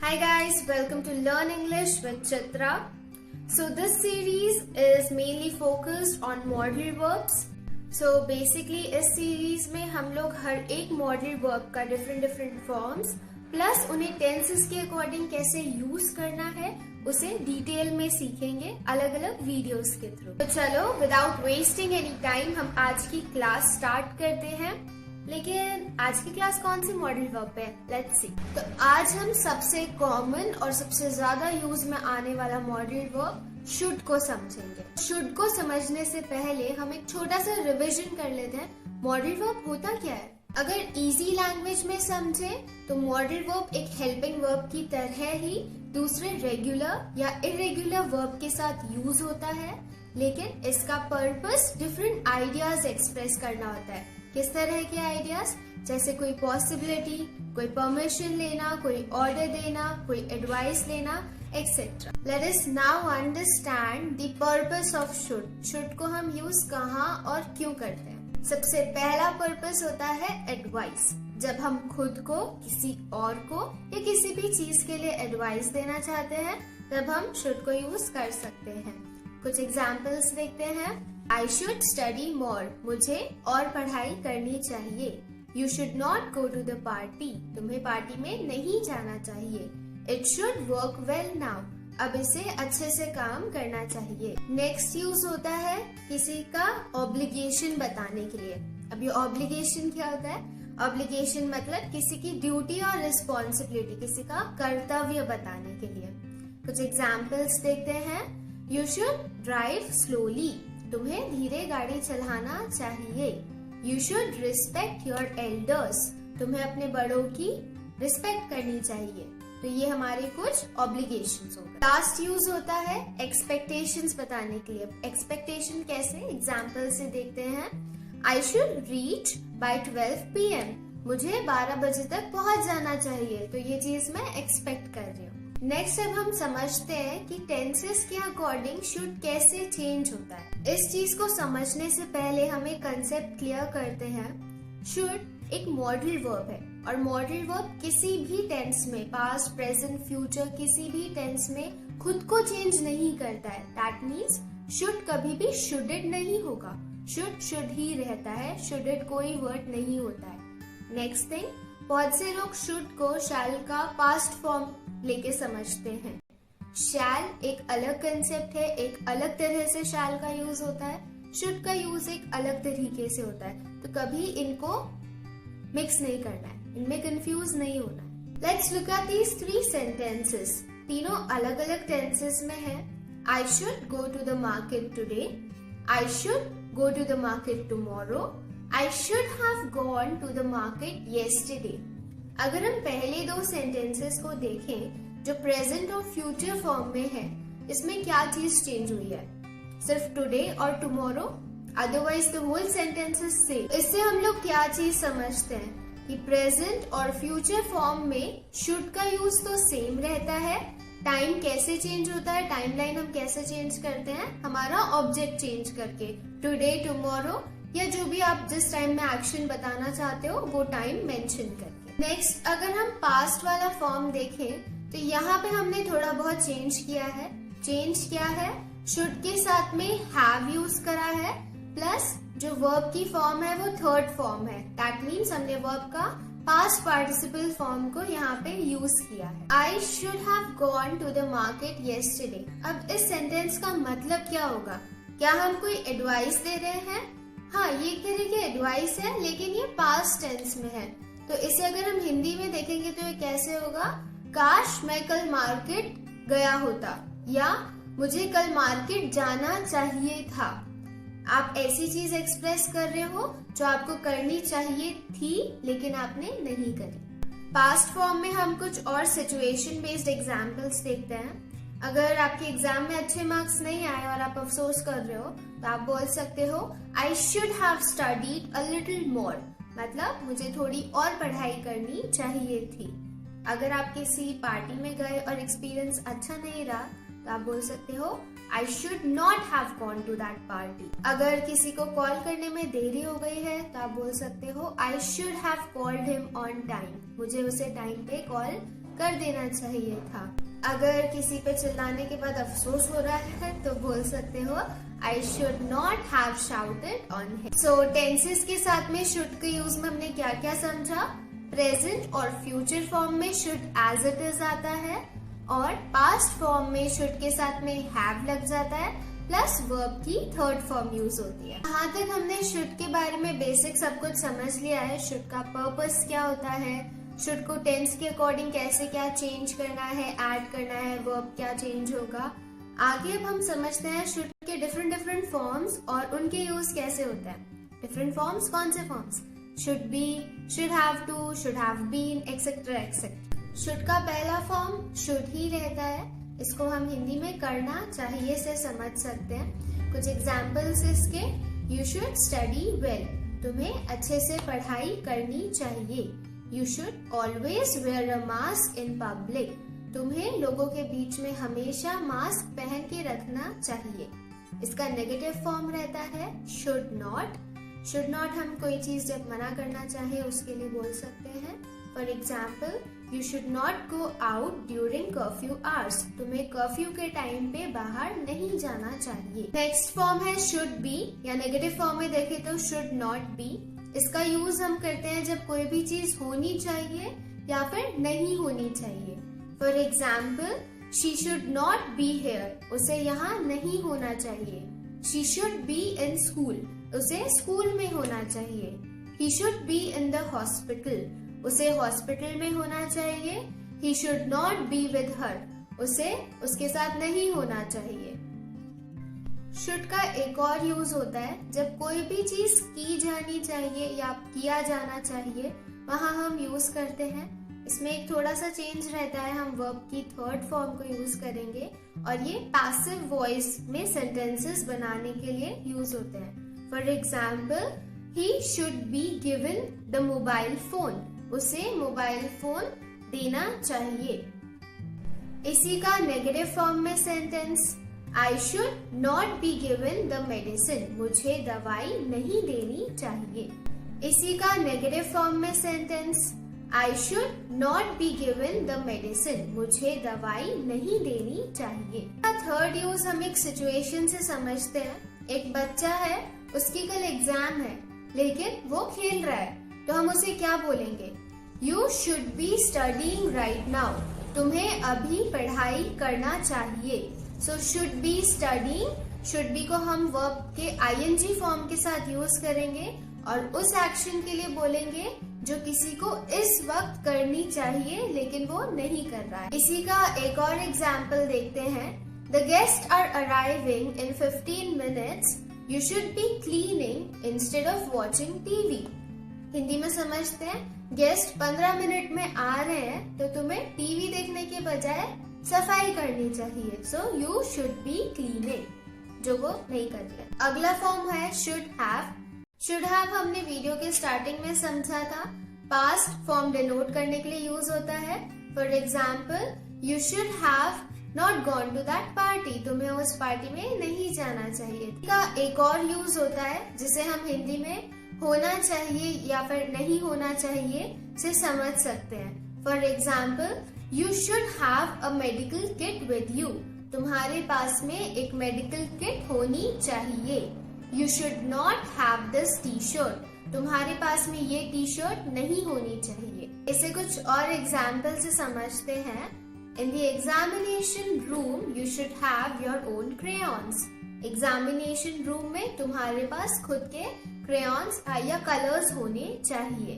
Hi guys, welcome to Learn English with Chitra. So this series is mainly focused on modal verbs. So basically इस series में हम लोग हर एक modal verb का different forms plus उन्हें tenses के according कैसे use करना है उसे डिटेल में सीखेंगे अलग अलग वीडियोस के थ्रू। तो चलो विदाउट वेस्टिंग एनी टाइम हम आज की क्लास स्टार्ट करते हैं। लेकिन आज की क्लास कौन सी मॉडल वर्ब पे है, लेट्स सी। तो आज हम सबसे कॉमन और सबसे ज्यादा यूज में आने वाला मॉडल वर्ब शुड को समझेंगे। शुड को समझने से पहले हम एक छोटा सा रिविजन कर लेते हैं। मॉडल वर्ब होता क्या है? अगर इजी लैंग्वेज में समझे तो मॉडल वर्ब एक हेल्पिंग वर्ब की तरह ही दूसरे रेगुलर या इरेगुलर वर्ब के साथ यूज होता है, लेकिन इसका पर्पस डिफरेंट आइडियाज एक्सप्रेस करना होता है। किस तरह के आइडियाज? जैसे कोई पॉसिबिलिटी, कोई परमिशन लेना, कोई ऑर्डर देना, कोई एडवाइस लेना, etcetera. Let us now understand the purpose of should. Should को हम यूज कहाँ और क्यों करते हैं? सबसे पहला पर्पस होता है एडवाइस। जब हम खुद को, किसी और को या किसी भी चीज के लिए एडवाइस देना चाहते हैं तब हम शुड को यूज कर सकते हैं। कुछ एग्जाम्पल्स देखते हैं। I should study more. मुझे और पढ़ाई करनी चाहिए। You should not go to the party. तुम्हें पार्टी में नहीं जाना चाहिए। It should work well now. अब इसे अच्छे से काम करना चाहिए। नेक्स्ट यूज होता है किसी का ऑब्लिगेशन बताने के लिए। अब ये ऑब्लिगेशन क्या होता है? ऑब्लिगेशन मतलब किसी की ड्यूटी और रिस्पॉन्सिबिलिटी, किसी का कर्तव्य बताने के लिए। कुछ एग्जाम्पल्स देखते हैं। You should drive slowly. तुम्हें धीरे गाड़ी चलाना चाहिए। You should respect your elders. तुम्हें अपने बड़ों की रिस्पेक्ट करनी चाहिए। तो ये हमारे कुछ ऑब्लिगेशंस हो गए। लास्ट यूज होता है एक्सपेक्टेशंस बताने के लिए। एक्सपेक्टेशन कैसे? एग्जाम्पल से देखते हैं। I should reach by 12 PM. मुझे 12 बजे तक पहुंच जाना चाहिए। तो ये चीज मैं एक्सपेक्ट कर रही हूँ। नेक्स्ट अब हम समझते हैं कि टेंसेस के अकॉर्डिंग शुड कैसे चेंज होता है। इस चीज को समझने से पहले हम एक कंसेप्ट क्लियर करते हैं। शुड एक मॉडल वर्ब है और मॉडल वर्ब किसी भी टेंस में, पास्ट, प्रेजेंट, फ्यूचर, किसी भी टेंस में खुद को चेंज नहीं करता है। दैट मीन्स शुड कभी भी शुडेड नहीं होगा। शुड ही रहता है। शुडेड कोई वर्ड नहीं होता है। नेक्स्ट थिंग, बहुत से लोग शुड को शैल का पास्ट फॉर्म लेके समझते हैं। शैल एक अलग कंसेप्ट है, एक अलग तरह से शैल का यूज होता है। शुड का यूज एक अलग तरीके से होता है। तो कभी इनको मिक्स नहीं करना है, इनमें कंफ्यूज नहीं होना है। Let's look at these 3 sentences. तीनों अलग अलग टेंसेस में है। I should go to the market today. I should go to the market tomorrow. I should have gone to the market yesterday. अगर हम पहले 2 सेंटेंसेस को देखें जो प्रेजेंट और फ्यूचर फॉर्म में है, इसमें क्या चीज चेंज हुई है? सिर्फ टुडे और tomorrow, otherwise the whole sentence is same. इससे हम लोग क्या चीज समझते हैं कि प्रेजेंट और फ्यूचर फॉर्म में शुड का यूज तो सेम रहता है। टाइम कैसे चेंज होता है, टाइमलाइन हम कैसे चेंज करते हैं? हमारा ऑब्जेक्ट चेंज करके, टुडे, टुमारो या जो भी आप जिस टाइम में एक्शन बताना चाहते हो वो टाइम मेंशन करके। नेक्स्ट, अगर हम पास्ट वाला फॉर्म देखें तो यहाँ पे हमने थोड़ा बहुत चेंज किया है। चेंज क्या है? शुड के साथ में हैव यूज करा है, प्लस जो वर्ब की फॉर्म है वो थर्ड फॉर्म है। दैट मीन्स हमने वर्ब का पास्ट पार्टिसिपल फॉर्म को यहाँ पे यूज किया है। I should have gone to the market yesterday. अब इस सेंटेंस का मतलब क्या होगा? क्या हम कोई एडवाइस दे रहे हैं? हाँ, ये एक तरह की एडवाइस है, लेकिन ये पास्ट टेंस में है। तो इसे अगर हम हिंदी में देखेंगे तो ये कैसे होगा? काश मैं कल मार्केट गया होता, या मुझे कल मार्केट जाना चाहिए था। आप ऐसी चीज एक्सप्रेस कर रहे हो जो आपको करनी चाहिए थी लेकिन आपने नहीं करी। पास्ट फॉर्म में हम कुछ और सिचुएशन बेस्ड एग्जाम्पल्स देखते हैं। अगर आपके एग्जाम में अच्छे मार्क्स नहीं आए और आप अफसोस कर रहे हो तो आप बोल सकते हो I should have studied a little more. मतलब मुझे थोड़ी और पढ़ाई करनी चाहिए थी। अगर आप किसी पार्टी में गए और एक्सपीरियंस अच्छा नहीं रहा तो आप बोल सकते हो I should not have gone to that party. अगर किसी को कॉल करने में देरी हो गई है तो आप बोल सकते हो I should have called him on time. मुझे उसे टाइम पे कॉल कर देना चाहिए था। अगर किसी पे चिल्लाने के बाद अफसोस हो रहा है तो बोल सकते हो I should not have shouted on him. So tenses के साथ में should के यूज में हमने क्या क्या समझा? प्रेजेंट और फ्यूचर फॉर्म में should as it is आता है और पास्ट फॉर्म में should के साथ में have लग जाता है प्लस वर्ब की थर्ड फॉर्म यूज होती है। यहाँ तक हमने should के बारे में बेसिक सब कुछ समझ लिया है। should का पर्पस क्या होता है, should को टेंस के अकॉर्डिंग कैसे क्या चेंज करना है, ऐड करना है, वर्ब क्या चेंज होगा। आगे अब हम समझते हैं should के डिफरेंट फॉर्म्स और उनके यूज कैसे होते हैं। डिफरेंट फॉर्म्स कौन से forms? should be, should have to, should have been, etc. should का पहला फॉर्म should ही रहता है। इसको हम हिंदी में करना चाहिए से समझ सकते हैं। कुछ एग्जाम्पल्स इसके, यू शुड स्टडी वेल, तुम्हें अच्छे से पढ़ाई करनी चाहिए। You should always wear a mask in public, तुम्हें लोगों के बीच में हमेशा मास्क पहन के रखना चाहिए। इसका नेगेटिव फॉर्म रहता है शुड नॉट। शुड नॉट हम कोई चीज जब मना करना चाहे उसके लिए बोल सकते हैं। For example, you should not go out during curfew hours, तुम्हें कर्फ्यू के टाइम पे बाहर नहीं जाना चाहिए। नेक्स्ट फॉर्म है शुड बी, या नेगेटिव फॉर्म में देखें तो शुड नॉट बी। इसका यूज हम करते हैं जब कोई भी चीज होनी चाहिए या फिर नहीं होनी चाहिए। For example, she should not be here, उसे यहाँ नहीं होना चाहिए। She should be in school, उसे स्कूल में होना चाहिए। He should be in the hospital, उसे हॉस्पिटल में होना चाहिए। He should not be with her, उसे उसके साथ नहीं होना चाहिए। शुड का एक और यूज होता है जब कोई भी चीज की जानी चाहिए या किया जाना चाहिए, वहां हम यूज करते हैं। इसमें एक थोड़ा सा चेंज रहता है, हम वर्ब की थर्ड फॉर्म को यूज करेंगे और ये पैसिव वॉइस में सेंटेंसेस बनाने के लिए यूज होते हैं। For example, he should be given the mobile phone, उसे मोबाइल फोन देना चाहिए। इसी का नेगेटिव फॉर्म में sentence, I should not be given the medicine, मुझे दवाई नहीं देनी चाहिए। इसी का नेगेटिव फॉर्म में sentence, I should not be given the medicine, मुझे दवाई नहीं देनी चाहिए। थर्ड यूज हम एक सिचुएशन से समझते हैं। एक बच्चा है, उसकी कल एग्जाम है लेकिन वो खेल रहा है, तो हम उसे क्या बोलेंगे? You should B studying right now, तुम्हें अभी पढ़ाई करना चाहिए। So should be studying, should be को हम वर्ब के आईएनजी फॉर्म के साथ यूज करेंगे और उस एक्शन के लिए बोलेंगे जो किसी को इस वक्त करनी चाहिए लेकिन वो नहीं कर रहा है। इसी का एक और एग्जाम्पल देखते हैं। The guest are arriving in 15 minutes, you should be cleaning instead of watching TV. Hindi में समझते हैं, गेस्ट 15 मिनट में आ रहे हैं तो तुम्हें टीवी देखने के बजाय सफाई करनी चाहिए। So you should be cleaning, जो वो नहीं कर रहे। अगला फॉर्म है शुड हैव। शुड हैव हमने वीडियो के स्टार्टिंग में समझा था, पास्ट फॉर्म डिनोट करने के लिए यूज होता है। For example, you should have not gone to that party, तुम्हें उस पार्टी में नहीं जाना चाहिए। का एक और यूज होता है जिसे हम हिंदी में होना चाहिए या फिर नहीं होना चाहिए से समझ सकते हैं। For example, you should have a medical kit with you, तुम्हारे पास में एक मेडिकल किट होनी चाहिए। You should not have this T shirt, तुम्हारे पास में ये टी शर्ट नहीं होनी चाहिए। इसे कुछ और एग्जाम्पल से समझते हैं। In the examination room, you should have your own crayons. Examination room में तुम्हारे पास खुद के crayons या colors होने चाहिए।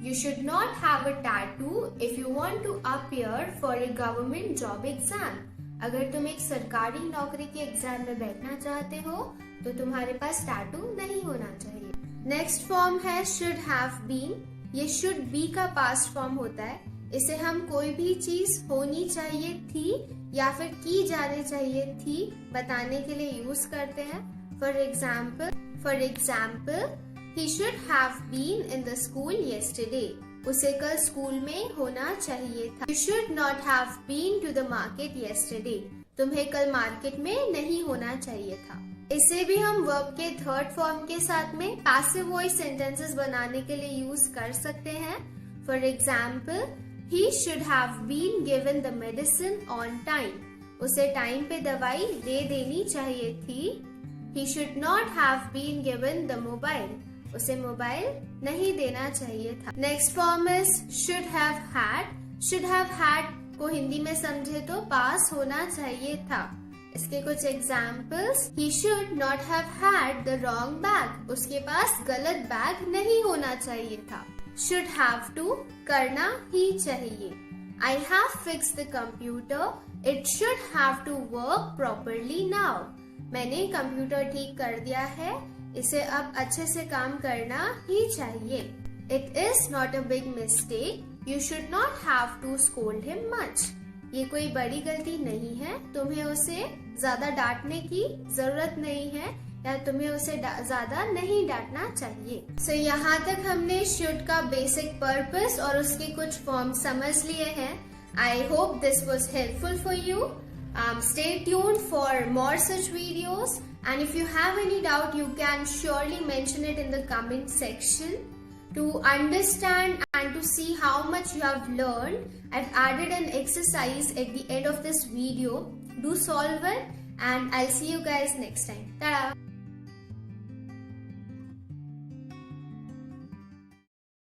You should not have a tattoo if you want to appear for a government job exam. अगर तुम एक सरकारी नौकरी के एग्जाम में बैठना चाहते हो तो तुम्हारे पास टैटू नहीं होना चाहिए। नेक्स्ट फॉर्म है should have been। ये should be का पास्ट फॉर्म होता है। इसे हम कोई भी चीज होनी चाहिए थी या फिर की जानी चाहिए थी बताने के लिए यूज करते हैं। For example, he should have been in the school yesterday, उसे कल स्कूल में होना चाहिए था। You should not have been to the market yesterday, तुम्हें कल मार्केट में नहीं होना चाहिए था। इसे भी हम वर्ब के थर्ड फॉर्म के साथ में पैसिव वॉइस सेंटेंसेस बनाने के लिए यूज कर सकते हैं। For example, He should have been given the medicine on time. उसे टाइम पे दवाई दे देनी चाहिए थी. He should not have been given the mobile. उसे मोबाइल नहीं देना चाहिए था. Next form is should have had. Should have had को हिंदी में समझे तो पास होना चाहिए था. इसके कुछ examples. He should not have had the wrong bag. उसके पास गलत बैग नहीं होना चाहिए था. Should have to करना ही चाहिए. I have fixed the computer. It should have to work properly now. मैंने कंप्यूटर ठीक कर दिया है, इसे अब अच्छे से काम करना ही चाहिए. It is not a big mistake. You should not have to scold him much. ये कोई बड़ी गलती नहीं है, तुम्हें उसे ज्यादा डांटने की जरूरत नहीं है या तुम्हें उसे ज्यादा नहीं डांटना चाहिए. So, यहाँ तक हमने should का बेसिक पर्पस और उसके कुछ फॉर्म समझ लिए हैं. I hope this was helpful for you. Stay tuned for more such videos, and if you have any doubt, you can surely mention it in the comment section. To understand and to see how much you have learned, I've added an exercise at the end of this video. Do solve it, and I'll see you guys next time. Ta-da!